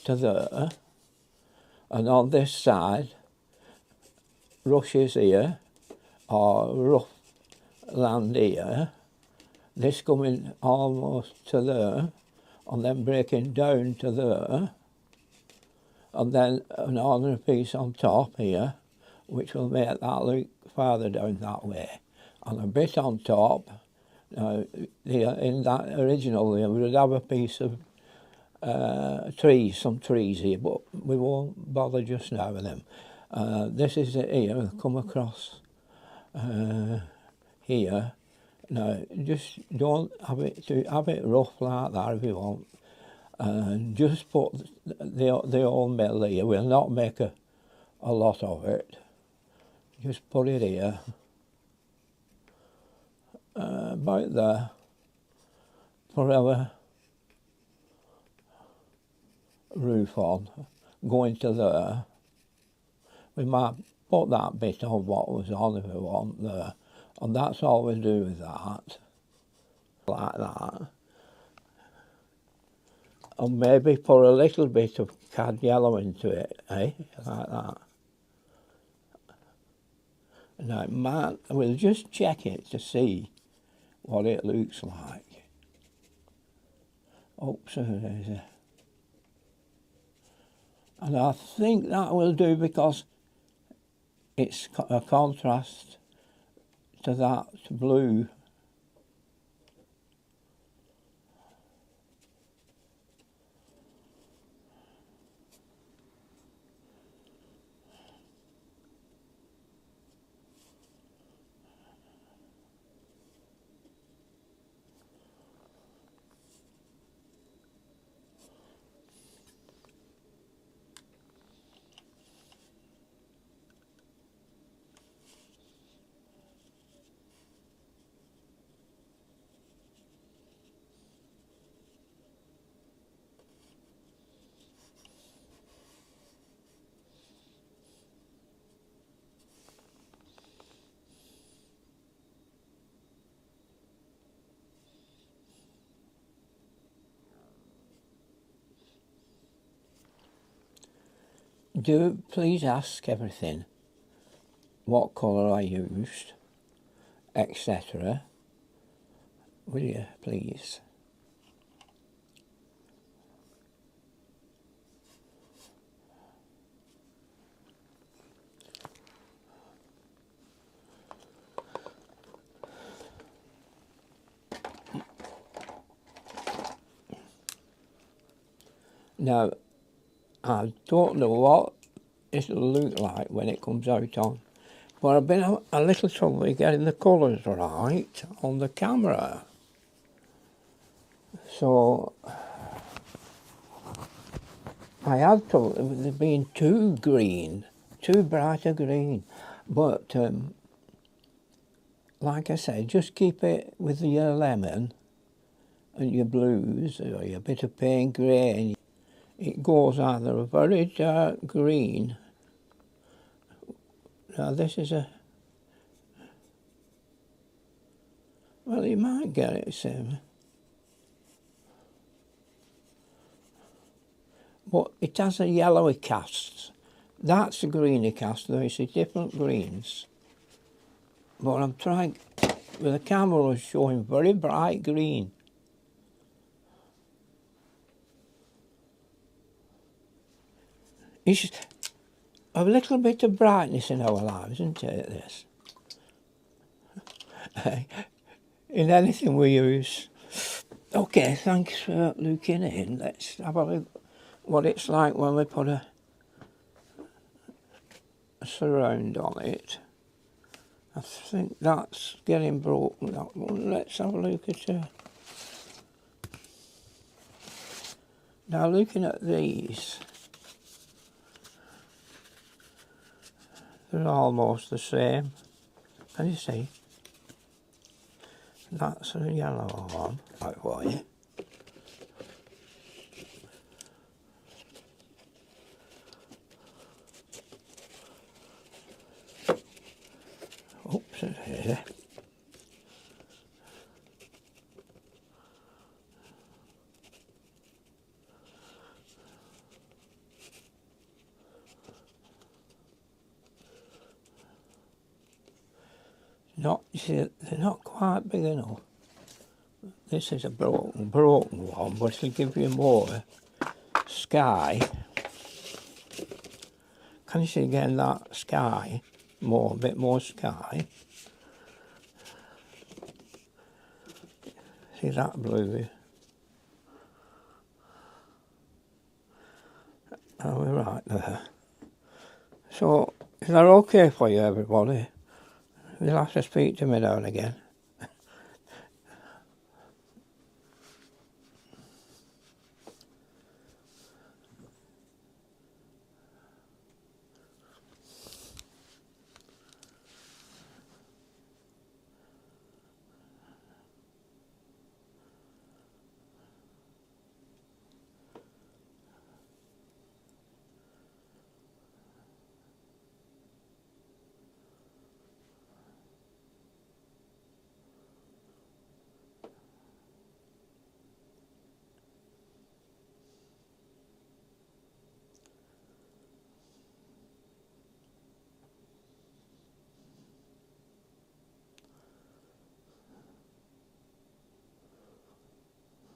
to there, and on this side, rushes here, or rough land here, this coming almost to there, and then breaking down to there, and then an ordinary piece on top here, which will make that look farther down that way, and a bit on top. In that original we would have a piece of trees, some trees here, but we won't bother just now with them. This is it here, we'll come across here. Now, just don't have it rough like that if you want. Just put the old mill here. We'll not make a lot of it. Just put it here. About there. Put our roof on. Going to there. We might put that bit on what was on if we want there. And that's all we do with that. Like that. And maybe put a little bit of cad yellow into it, like that. Now, we'll just check it to see what it looks like. Oops, there is a... And I think that will do because it's a contrast to that blue. Do please ask everything what colour I used, etc. Will you, please? Now, I don't know what it'll look like when it comes out on, but I've been a little trouble getting the colours right on the camera. So I had trouble with it being too green, too bright a green. But like I said, just keep it with your lemon and your blues or your bit of paint grey. It goes either a very dark green. Now this is a... Well, you might get it same. But it has a yellowy cast. That's a greeny cast, though you see different greens. But I'm trying... With the camera was showing very bright green. It's a little bit of brightness in our lives, isn't it, this? In anything we use. Okay, thanks for looking in. Let's have a look what it's like when we put a surround on it. I think that's getting broken, that one. Let's have a look at it. Now, looking at these, they're almost the same. Can you see? That's a yellow one, right for you. Oops, it's here. not, you see, they're not quite big enough. This is a broken one, but it'll give you more sky. Can you see again that sky? A bit more sky. See that blue? Oh, we're right there. So, is that okay for you, everybody? You'll have to speak to me now and again.